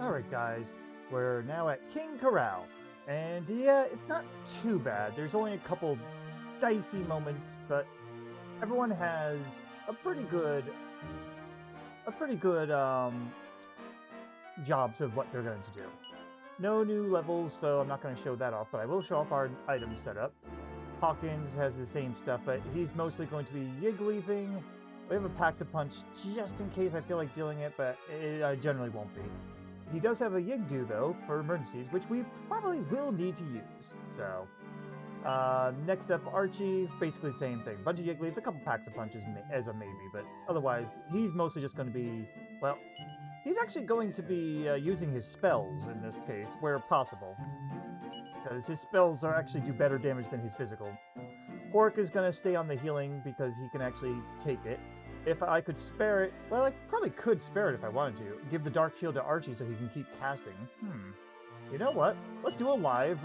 Alright guys, we're now at Killing Korol, and yeah, it's not too bad. There's only a couple dicey moments, but everyone has a pretty good jobs of what they're going to do. No new levels, so I'm not going to show that off, but I will show off our item setup. Hawkins has the same stuff, but he's mostly going to be yig leaving. We have a paxa punch just in case I feel like dealing it, but it generally won't be. He does have a Yigdu, though, for emergencies, which we probably will need to use. So, next up, Archie, basically the same thing. Bunch of Yig leaves, a couple paxa punches as a maybe, but otherwise, he's mostly just going to be, well, he's actually going to be using his spells in this case, where possible. Because his spells actually do better damage than his physical. Hork is going to stay on the healing because he can actually take it. If I could spare it, well, I probably could spare it if I wanted to. Give the Dark Shield to Archie so he can keep casting. You know what? Let's do a live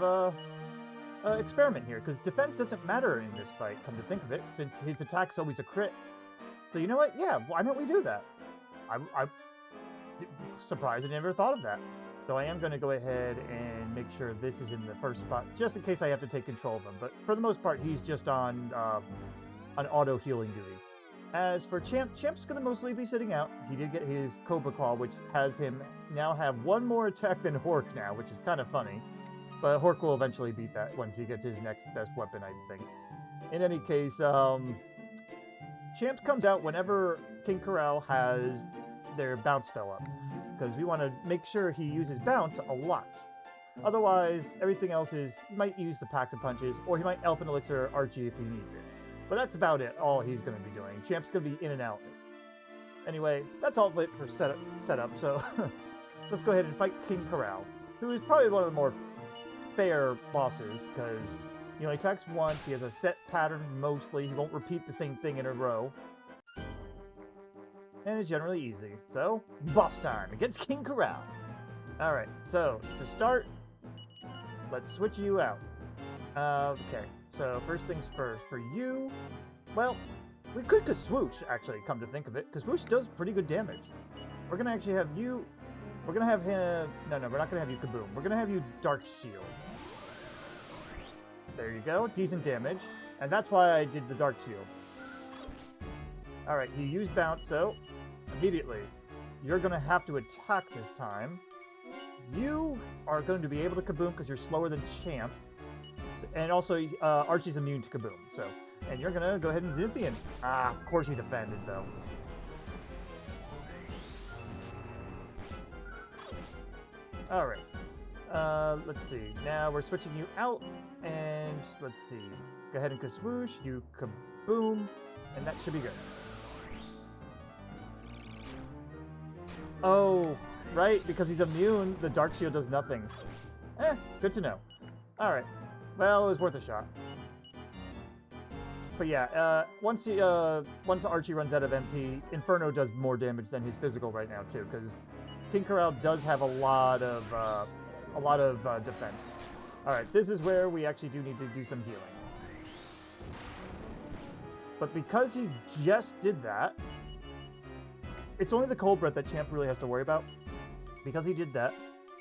experiment here, because defense doesn't matter in this fight, come to think of it, since his attack's always a crit. So you know what? Yeah, why don't we do that? I'm surprised I never thought of that. So I am going to go ahead and make sure this is in the first spot, just in case I have to take control of him. But for the most part, he's just on auto healing duty. As for Champ, Champ's going to mostly be sitting out. He did get his Cobra Claw, which has him now have one more attack than Hork now, which is kind of funny. But Hork will eventually beat that once he gets his next best weapon, I think. In any case, Champ comes out whenever Killing Korol has their bounce spell up, because we want to make sure he uses bounce a lot. Otherwise, everything else is, he might use the paxa punches, or he might Elfin Elixir Archie if he needs it. But that's about it, all he's going to be doing. Champ's going to be in and out. Anyway, that's all of it for setup, so let's go ahead and fight Killing Korol, who is probably one of the more fair bosses, because he only attacks once, he has a set pattern mostly, he won't repeat the same thing in a row. And it's generally easy. So, boss time against Killing Korol. Alright, so, to start, let's switch you out. Okay. So, first things first, for you, well, we could Kaswoosh, actually, come to think of it. Kaswoosh does pretty good damage. We're going to actually have you, we're going to have him, no, we're not going to have you Kaboom. We're going to have you Dark Shield. There you go, decent damage. And that's why I did the Dark Shield. Alright, he used Bounce, so, immediately, you're going to have to attack this time. You are going to be able to Kaboom because you're slower than Champ. And also, Archie's immune to Kaboom, so... And you're gonna go ahead and Zynthian. Ah, of course he defended, though. Alright. Let's see. Now we're switching you out, and let's see. Go ahead and Kaswoosh, you Kaboom, and that should be good. Oh, right, because he's immune, the Dark Shield does nothing. Good to know. Alright. Well, it was worth a shot. But yeah, once Archie runs out of MP, Inferno does more damage than his physical right now too, because Killing Korol does have a lot of defense. All right, this is where we actually do need to do some healing. But because he just did that, it's only the Cold Breath that Champ really has to worry about. Because he did that,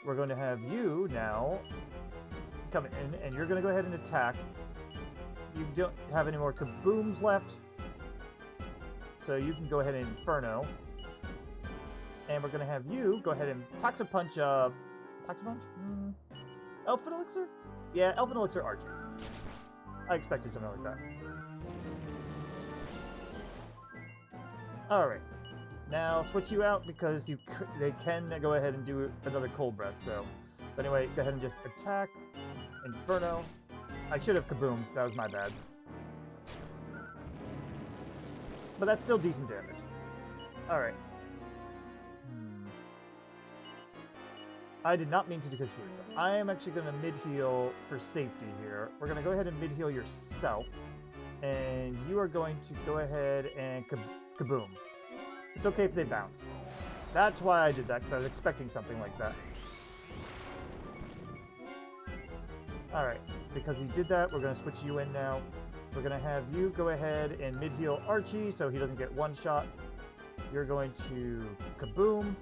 we're going to have you now come in, and you're going to go ahead and attack. You don't have any more Kabooms left, so you can go ahead and Inferno. And we're going to have you go ahead and Paxa Punch, Paxa Punch? Elfin Elixir? Yeah, Elfin Elixir Archie. I expected something like that. Alright. Now, switch you out because they can go ahead and do another Cold Breath, so... But anyway, go ahead and just attack. Inferno. I should have Kaboom. That was my bad. But that's still decent damage. Alright. I did not mean to do Kaswoosh. I am actually going to mid-heal for safety here. We're going to go ahead and mid-heal yourself. And you are going to go ahead and Kaboom. It's okay if they bounce. That's why I did that, because I was expecting something like that. Alright, because he did that, we're going to switch you in now. We're going to have you go ahead and mid-heal Archie so he doesn't get one shot. You're going to Kaboom.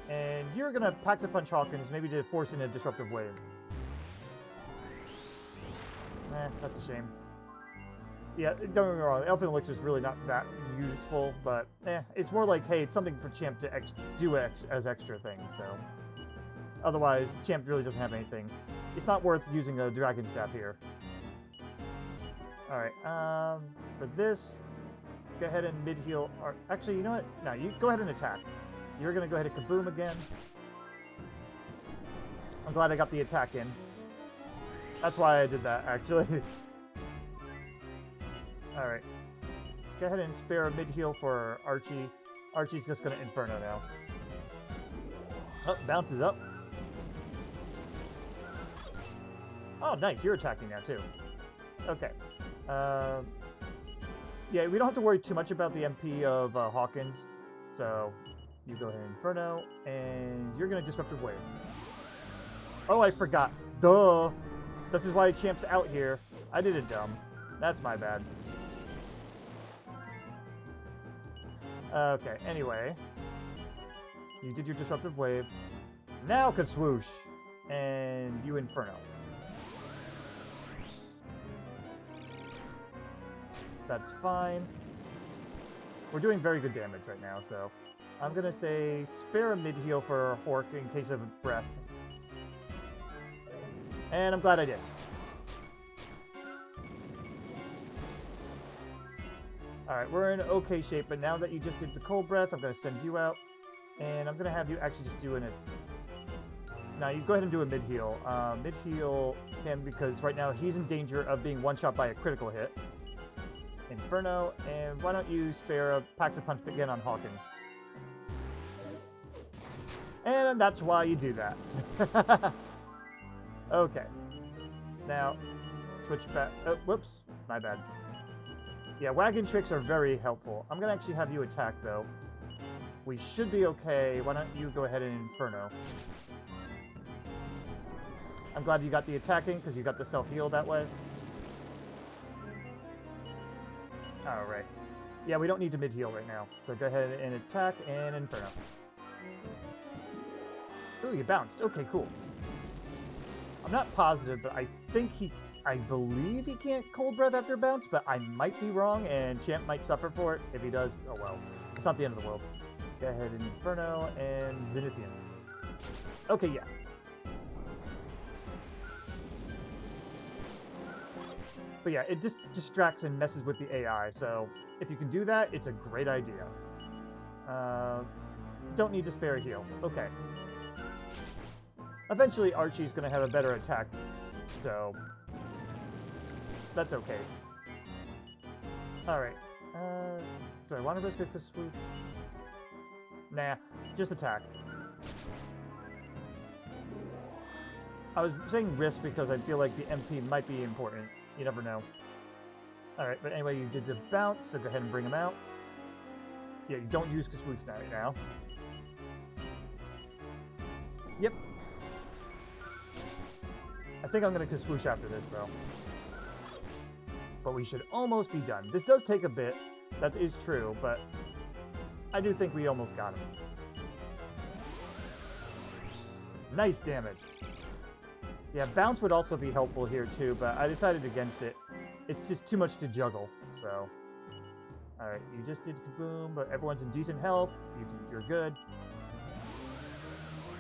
And you're gonna Paxa Punch Hawkins, maybe to force in a disruptive wave. That's a shame. Yeah, don't get me wrong, Elfin Elixir is really not that useful, but it's more like, hey, it's something for Champ to do as extra things, so. Otherwise, Champ really doesn't have anything. It's not worth using a Dragon Staff here. Alright, for this, go ahead and mid-heal. Actually, you know what? No, you go ahead and attack. You're going to go ahead and kaboom again. I'm glad I got the attack in. That's why I did that, actually. Alright. Go ahead and spare a mid-heal for Archie. Archie's just going to Inferno now. Oh, bounces up. Oh, nice. You're attacking now, too. Okay. Yeah, we don't have to worry too much about the MP of Hawkins. So, you go ahead and Inferno, and you're going to Disruptive Wave. Oh, I forgot. Duh! This is why Champ's out here. I did it dumb. That's my bad. Okay, anyway. You did your Disruptive Wave. Now Kaswoosh! And you Inferno. That's fine. We're doing very good damage right now, so I'm gonna say spare a mid-heal for Hork in case of breath. And I'm glad I did. Alright, we're in okay shape, but now that you just did the cold breath, I'm gonna send you out. And I'm gonna have you actually just do now you go ahead and do a mid-heal. Mid-heal him because right now he's in danger of being one-shot by a critical hit. Inferno, and why don't you spare a Paxa Punch again on Hawkins? And that's why you do that. Okay. Now, switch back. Oh, whoops. My bad. Yeah, wagon tricks are very helpful. I'm going to actually have you attack, though. We should be okay. Why don't you go ahead and Inferno? I'm glad you got the attacking, because you got the self-heal that way. Alright. Yeah, we don't need to mid-heal right now. So go ahead and attack and Inferno. Ooh, you bounced. Okay, cool. I'm not positive, but I believe he can't Cold Breath after bounce, but I might be wrong, and Champ might suffer for it. If he does, oh well. It's not the end of the world. Go ahead and Inferno and Zenithian. Okay, yeah. But yeah, it just distracts and messes with the AI, so if you can do that, it's a great idea. Don't need to spare a heal. Okay. Eventually, Archie's going to have a better attack, so that's okay. Alright. Do I want to risk a Kaswoosh? Nah, just attack. I was saying risk because I feel like the MP might be important. You never know. Alright, but anyway, you did the bounce, so go ahead and bring him out. Yeah, you don't use Kaswoosh right now. Yep. I think I'm going to Kaswoosh after this, though. But we should almost be done. This does take a bit. That is true, but I do think we almost got him. Nice damage. Yeah, bounce would also be helpful here too, but I decided against it. It's just too much to juggle, so. Alright, you just did kaboom, but everyone's in decent health. You're good.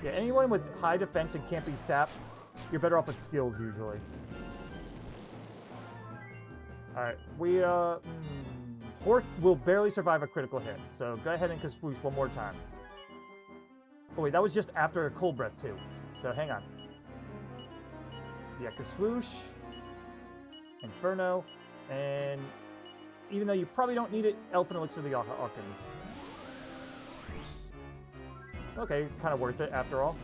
Yeah, anyone with high defense and can't be sapped, you're better off with skills usually. Alright, Hork will barely survive a critical hit, so go ahead and Kaswoosh one more time. Oh wait, that was just after a cold breath too, so hang on. Yeah, Kaswoosh, Inferno, and even though you probably don't need it, Elfin Elixir the Hawkins. Okay, kind of worth it after all.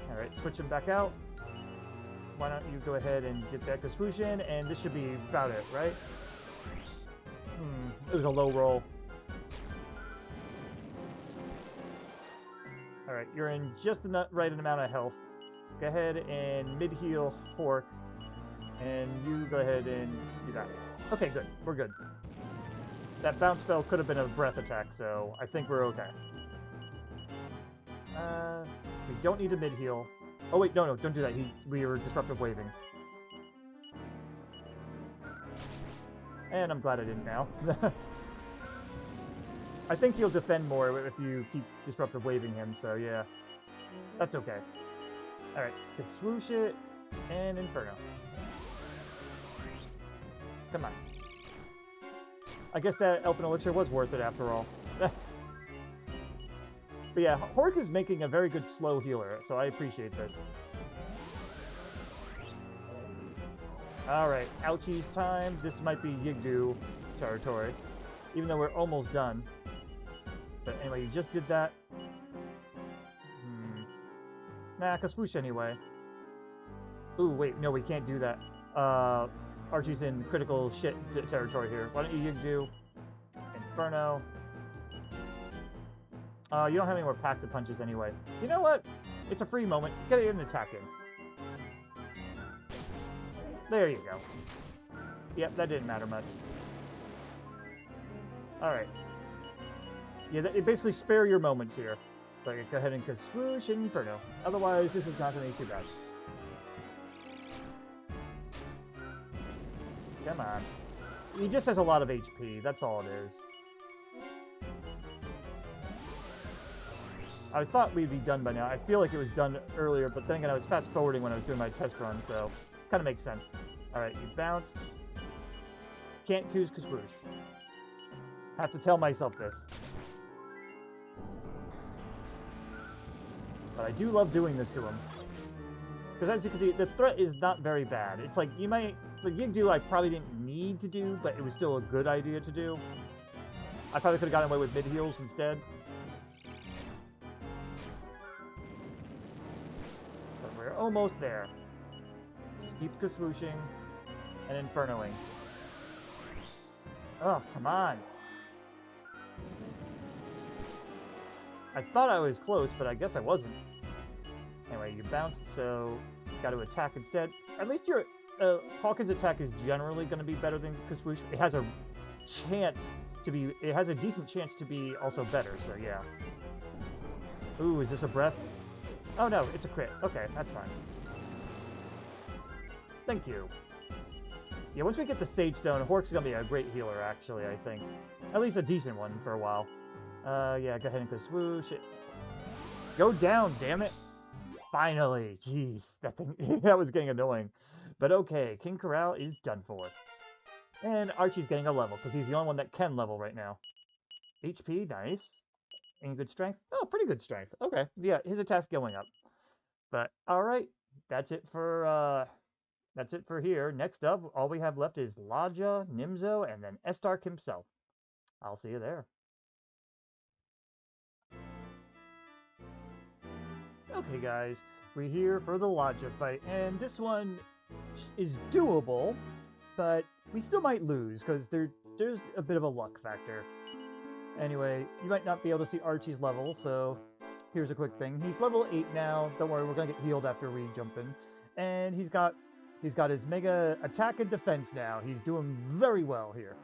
Alright, switch him back out. Why don't you go ahead and get that Kaswoosh in, and this should be about it, right? It was a low roll. Alright, you're in just the right amount of health. Go ahead and mid-heal Hork, and you go ahead and do that. Okay, good. We're good. That bounce spell could have been a breath attack, so I think we're okay. We don't need a mid-heal. Oh wait, no, don't do that. We were disruptive waving. And I'm glad I didn't now. I think he'll defend more if you keep disruptive waving him, so yeah. That's okay. Alright, swoosh it, and Inferno. Come on. I guess that Elfin Elixir was worth it after all. But yeah, Hork is making a very good slow healer, so I appreciate this. Alright, ouchie's time. This might be Yigdu territory, even though we're almost done. But anyway, you just did that. Nah, Kaswoosh anyway. Ooh, wait, no, we can't do that. Archie's in critical shit territory here. Why don't you Yigdu? Inferno. You don't have any more packs of punches anyway. You know what? It's a free moment. Get an attack in. There you go. Yep, that didn't matter much. Alright. Yeah, basically spare your moments here. So go ahead and swoosh Inferno. Otherwise, this is not going to be too bad. Come on. He just has a lot of HP. That's all it is. I thought we'd be done by now. I feel like it was done earlier, but then again, I was fast-forwarding when I was doing my test run, so kind of makes sense. Alright, you bounced. Can't Kaswoosh. Have to tell myself this. But I do love doing this to him. Because as you can see, the threat is not very bad. It's like, you might... The Yigdu I probably didn't need to do, but it was still a good idea to do. I probably could have gotten away with mid-heals instead. But we're almost there. Just keep Kaswooshing and Infernoing. Oh, come on. I thought I was close, but I guess I wasn't. Anyway, you bounced, so got to attack instead. At least your Hawkins' attack is generally going to be better than Kaswoosh. It has a chance to be... It has a decent chance to be also better, so yeah. Ooh, is this a breath? Oh no, it's a crit. Okay, that's fine. Thank you. Yeah, once we get the Sage Stone, Hork's going to be a great healer, actually, I think. At least a decent one for a while. Yeah, go ahead and Kaswoosh it. Go down, damn it! Finally! Jeez, that thing, that was getting annoying. But okay, Killing Korol is done for. And Archie's getting a level, because he's the only one that can level right now. HP, nice. Any good strength? Oh, pretty good strength. Okay, yeah, his attack's going up. But, alright, that's it for here. Next up, all we have left is Ladja, Nimzo, and then Estark himself. I'll see you there. Okay guys, we're here for the Ladja fight, and this one is doable, but we still might lose, because there's a bit of a luck factor. Anyway, you might not be able to see Archie's level, so here's a quick thing. He's level 8 now, don't worry, we're going to get healed after we jump in. And he's got his mega attack and defense now. He's doing very well here.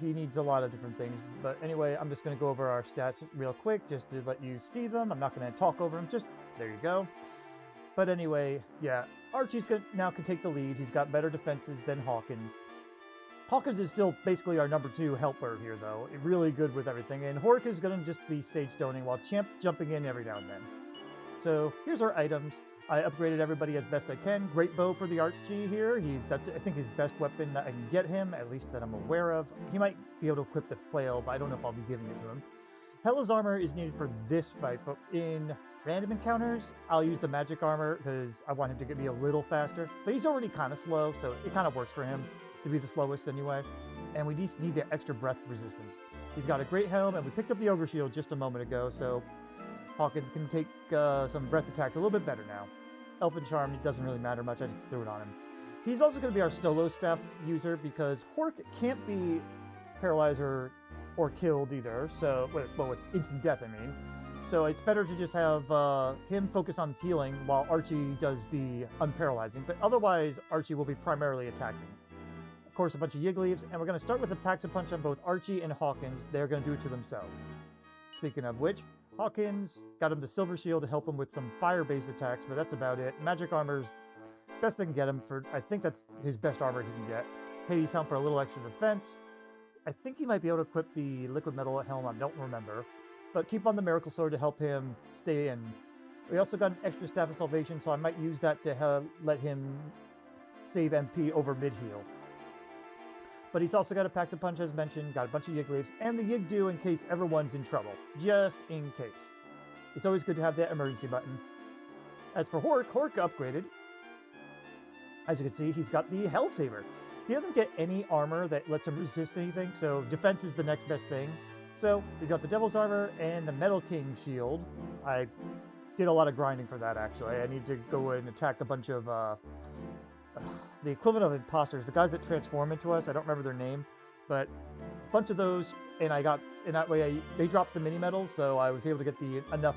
He needs a lot of different things, but anyway, I'm just going to go over our stats real quick just to let you see them. I'm not going to talk over them, just there you go. But anyway, yeah, Archie's now can take the lead. He's got better defenses than Hawkins. Hawkins is still basically our number 2 helper here, though. Really good with everything, and Hork is going to just be Sage Stoning while Champ jumping in every now and then. So here's our items. I upgraded everybody as best I can. Great bow for the Archie here. That's, I think, his best weapon that I can get him, at least that I'm aware of. He might be able to equip the flail, but I don't know if I'll be giving it to him. Hela's armor is needed for this fight, but in random encounters, I'll use the magic armor because I want him to be a little faster. But he's already kind of slow, so it kind of works for him to be the slowest anyway. And we just need the extra breath resistance. He's got a great helm, and we picked up the Ogre Shield just a moment ago, so Hawkins can take some breath attacks a little bit better now. Elfin Charm, it doesn't really matter much, I just threw it on him. He's also going to be our stolos staff user because Hork can't be paralyzed or killed either, so, well, with instant death, I mean. So it's better to just have him focus on healing while Archie does the unparalyzing, but otherwise Archie will be primarily attacking. course, a bunch of Yiggly's, and we're going to start with a Paxa Punch on both Archie and Hawkins. They're going to do it to themselves. Speaking of which, Hawkins got him the Silver Shield to help him with some fire-based attacks, but that's about it. Magic Armor's best I can get him for, I think that's his best armor he can get. Hades Helm for a little extra defense. I think he might be able to equip the Liquid Metal Helm, I don't remember. But keep on the Miracle Sword to help him stay in. We also got an extra Staff of Salvation, so I might use that to let him save MP over mid-heal. But he's also got a Paxa Punch, as mentioned, got a bunch of Yiggly's, and the Yigdo in case everyone's in trouble. Just in case. It's always good to have that emergency button. As for Hork, Hork upgraded. As you can see, he's got the Hell Saber. He doesn't get any armor that lets him resist anything, so defense is the next best thing. So, he's got the Devil's Armor and the Metal King Shield. I did a lot of grinding for that, actually. I need to go and attack a bunch of, the equivalent of imposters, the guys that transform into us. I don't remember their name, but a bunch of those, and I got, in that way, they dropped the mini medals, so I was able to get enough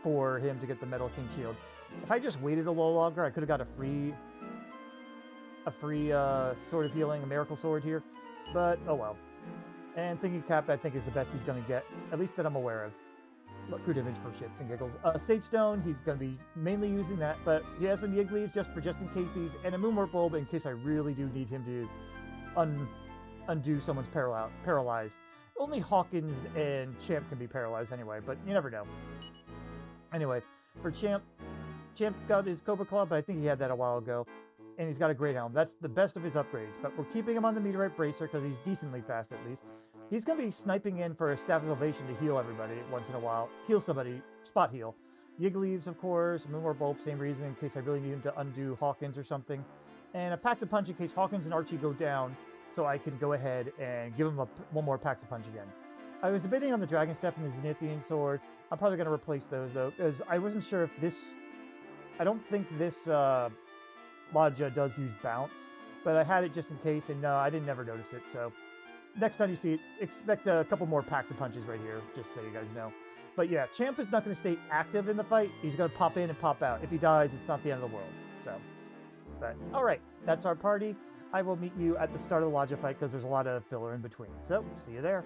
for him to get the Metal King Shield. If I just waited a little longer, I could have got a free Sword of Healing, a Miracle Sword here, but oh well. And Thinking Cap, I think, is the best he's going to get, at least that I'm aware of. Good image for shits and giggles. Sage Stone, he's going to be mainly using that, but he has some Yiggly's just in case and a Moonwort Bulb in case I really do need him to undo someone's paralyze. Only Hawkins and Champ can be paralyzed anyway, but you never know. Anyway, for Champ got his Cobra Claw, but I think he had that a while ago. And he's got a Great Helm. That's the best of his upgrades, but we're keeping him on the Meteorite Bracer because he's decently fast at least. He's going to be sniping in for a Staff of Salvation to heal everybody once in a while. Heal somebody. Spot heal. Yiggly's, of course. Moonwort Bulb, same reason, in case I really need him to undo Hawkins or something. And a Paxa Punch in case Hawkins and Archie go down, so I can go ahead and give him one more Paxa Punch again. I was debating on the Dragon Step and the Zenithian Sword. I'm probably going to replace those, though, because I wasn't sure if this... I don't think this Ladja does use Bounce, but I had it just in case, and no, I didn't never notice it, so... Next time you see it, expect a couple more Paxa Punches right here, just so you guys know. But yeah, Champ is not going to stay active in the fight. He's going to pop in and pop out. If he dies, it's not the end of the world. So, but alright, that's our party. I will meet you at the start of the Ladja fight because there's a lot of filler in between. So, see you there.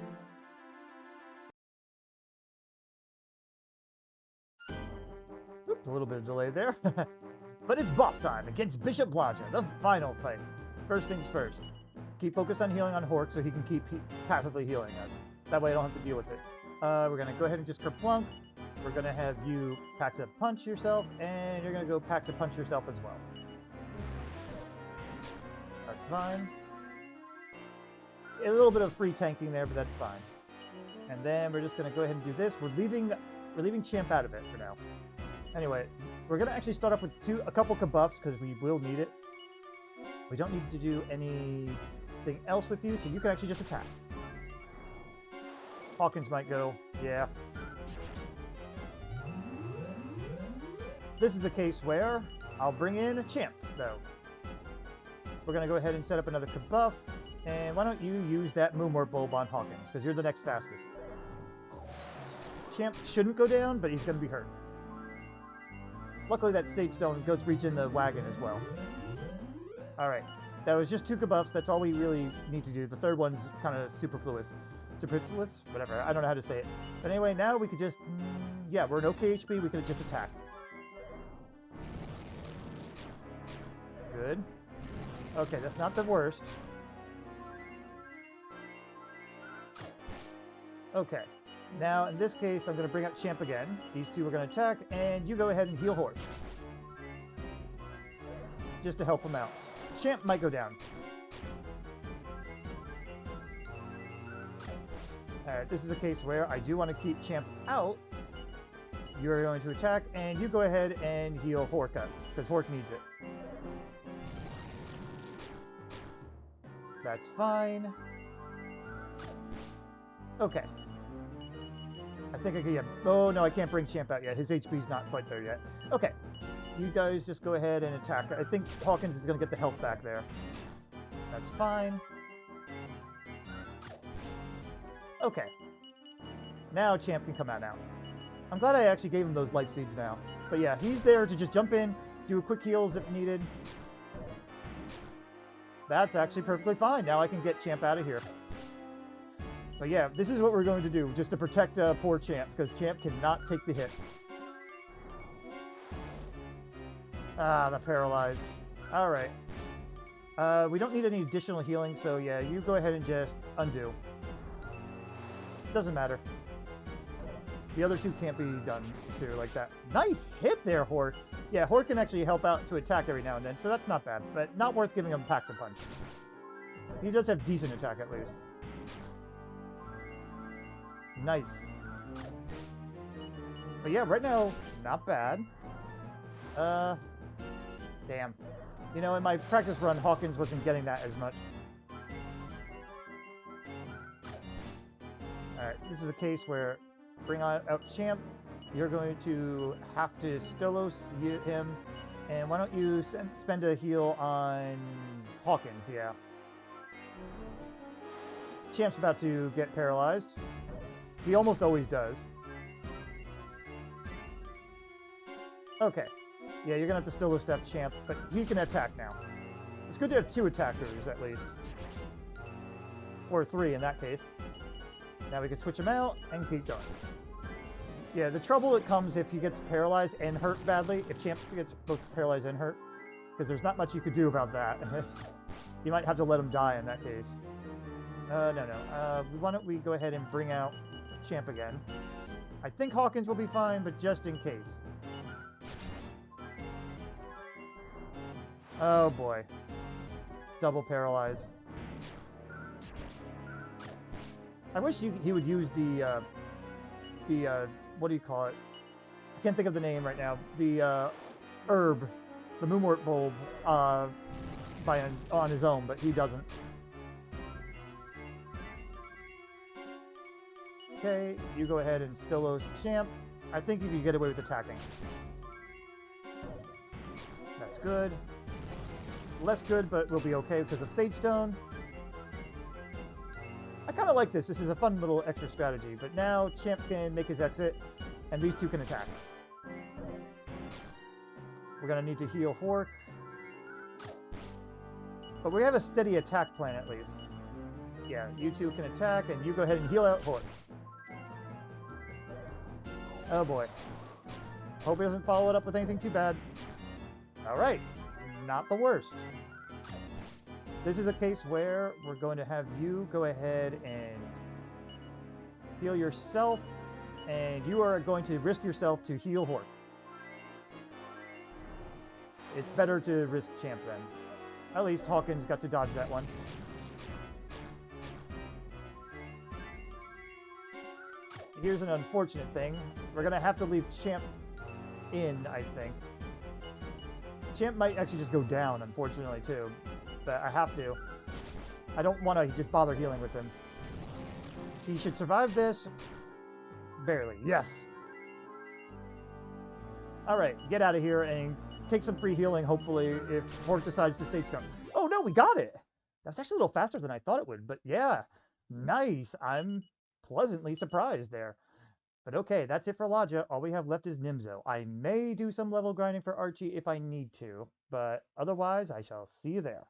Oops, a little bit of delay there. But it's boss time against Bishop Ladja, the final fight. First things first. Keep focused on healing on Hork so he can keep passively healing us. That way I don't have to deal with it. We're going to go ahead and just Kerplunk. We're going to have you Paxa Punch yourself, and you're going to go Paxa Punch yourself as well. That's fine. A little bit of free tanking there, but that's fine. And then we're just going to go ahead and do this. We're leaving Champ out of it for now. Anyway, we're going to actually start off with a couple Kabuffs because we will need it. We don't need to do anything else with you, so you can actually just attack. Hawkins might go, yeah. This is the case where I'll bring in a Champ, though. We're going to go ahead and set up another Kabuff, and why don't you use that Moonwort Bulb on Hawkins, because you're the next fastest. Champ shouldn't go down, but he's going to be hurt. Luckily that Sage Stone goes reach in the wagon as well. Alright, that was just 2 Kabuffs, that's all we really need to do. The third one's kind of superfluous. Superfluous? Whatever, I don't know how to say it. But anyway, now we could just... yeah, we're an okay HP, we could just attack. Good. Okay, that's not the worst. Okay. Now, in this case, I'm going to bring up Champ again. These two are going to attack, and you go ahead and heal Hork. Just to help him out. Champ might go down. Alright, this is a case where I do want to keep Champ out. You're going to attack, and you go ahead and heal Hork up, because Hork needs it. That's fine. Okay. I think I can... yeah. Oh, no, I can't bring Champ out yet. His HP's not quite there yet. Okay. You guys just go ahead and attack. I think Hawkins is going to get the health back there. That's fine. Okay. Now Champ can come out now. I'm glad I actually gave him those life seeds now. But yeah, he's there to just jump in, do a quick heals if needed. That's actually perfectly fine. Now I can get Champ out of here. But yeah, this is what we're going to do, just to protect poor Champ, because Champ cannot take the hits. Ah, the paralyze. Alright. We don't need any additional healing, so yeah, you go ahead and just undo. Doesn't matter. The other two can't be done, too, like that. Nice hit there, Hork! Yeah, Hork can actually help out to attack every now and then, so that's not bad, but not worth giving him Paxa Punch. He does have decent attack, at least. Nice. But yeah, right now, not bad. Damn. You know, in my practice run, Hawkins wasn't getting that as much. Alright, this is a case where bring out Champ. You're going to have to stolos him. And why don't you spend a heal on Hawkins, yeah. Champ's about to get paralyzed. He almost always does. Okay. Yeah, you're going to have to stolos step Champ, but he can attack now. It's good to have 2 attackers, at least. Or 3 in that case. Now we can switch him out and keep going. Yeah, the trouble it comes if he gets paralyzed and hurt badly, if Champ gets both paralyzed and hurt, because there's not much you could do about that. You might have to let him die in that case. No. Why don't we go ahead and bring out Champ again. I think Hawkins will be fine, but just in case. Oh boy. Double paralyze. I wish he would use the what do you call it? I can't think of the name right now. The herb, the moonwort bulb, on his own, but he doesn't. Okay, you go ahead and stolos Champ. I think you can get away with attacking. That's good. Less good, but we'll be okay because of Sage Stone. I kind of like this. This is a fun little extra strategy. But now Champ can make his exit, and these two can attack. We're going to need to heal Hork. But we have a steady attack plan at least. Yeah, you two can attack, and you go ahead and heal out Hork. Oh boy. Hope he doesn't follow it up with anything too bad. Alright. Not the worst. This is a case where we're going to have you go ahead and heal yourself, and you are going to risk yourself to heal Hork. It's better to risk Champ then. At least Hawkins got to dodge that one. Here's an unfortunate thing. We're going to have to leave Champ in, I think. Champ might actually just go down, unfortunately, too. But I have to. I don't want to just bother healing with him. He should survive this. Barely. Yes. Alright, get out of here and take some free healing, hopefully, if Hork decides to Sage Stone. Oh, no, we got it! That's actually a little faster than I thought it would, but yeah. Nice. I'm pleasantly surprised there. But okay, that's it for Ladja. All we have left is Nimzo. I may do some level grinding for Archie if I need to, but otherwise I shall see you there.